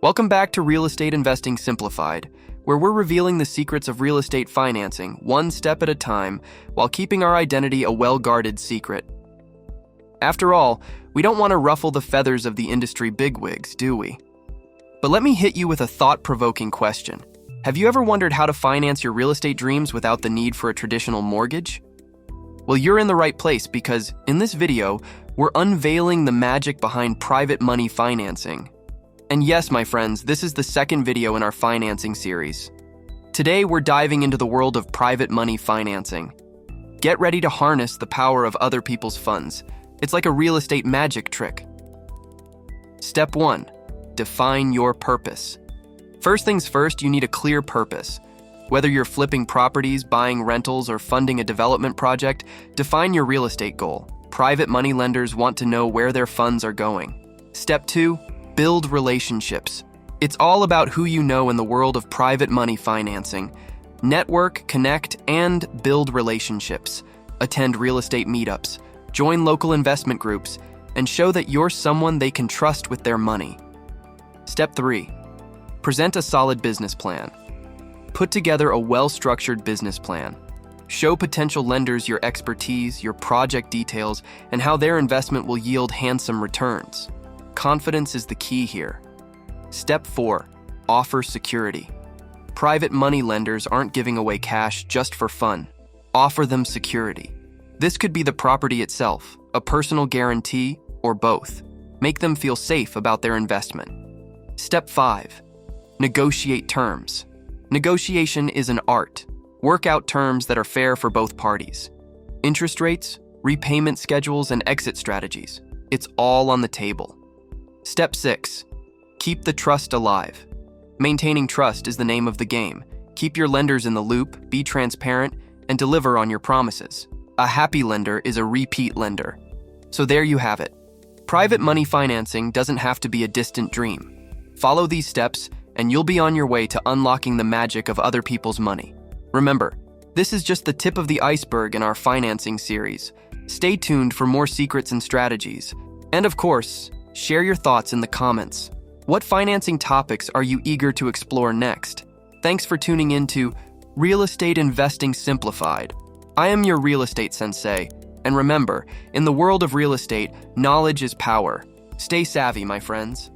Welcome back to Real Estate Investing Simplified, where we're revealing the secrets of real estate financing one step at a time while keeping our identity a well-guarded secret. After all, we don't want to ruffle the feathers of the industry bigwigs, do we? But let me hit you with a thought-provoking question. Have you ever wondered how to finance your real estate dreams without the need for a traditional mortgage? Well, you're in the right place because in this video, we're unveiling the magic behind private money financing. And yes, my friends, this is the second video in our financing series. Today, we're diving into the world of private money financing. Get ready to harness the power of other people's funds. It's like a real estate magic trick. Step 1. Define your purpose. First things first, you need a clear purpose. Whether you're flipping properties, buying rentals, or funding a development project, define your real estate goal. Private money lenders want to know where their funds are going. Step 2. Build relationships. It's all about who you know in the world of private money financing. Network, connect, and build relationships. Attend real estate meetups, join local investment groups, and show that you're someone they can trust with their money. Step 3. Present a solid business plan. Put together a well-structured business plan. Show potential lenders your expertise, your project details, and how their investment will yield handsome returns. Confidence is the key here. Step 4. Offer security. Private money lenders aren't giving away cash just for fun. Offer them security. This could be the property itself, a personal guarantee, or both. Make them feel safe about their investment. Step 5. Negotiate terms. Negotiation is an art. Work out terms that are fair for both parties. Interest rates, repayment schedules, and exit strategies. It's all on the table. Step 6. Keep the trust alive. Maintaining trust is the name of the game. Keep your lenders in the loop, be transparent, and deliver on your promises. A happy lender is a repeat lender. So there you have it. Private money financing doesn't have to be a distant dream. Follow these steps, and you'll be on your way to unlocking the magic of other people's money. Remember, this is just the tip of the iceberg in our financing series. Stay tuned for more secrets and strategies. And of course, share your thoughts in the comments. What financing topics are you eager to explore next? Thanks for tuning in to Real Estate Investing Simplified. I am your Real Estate Sensei, and remember, in the world of real estate, knowledge is power. Stay savvy, my friends.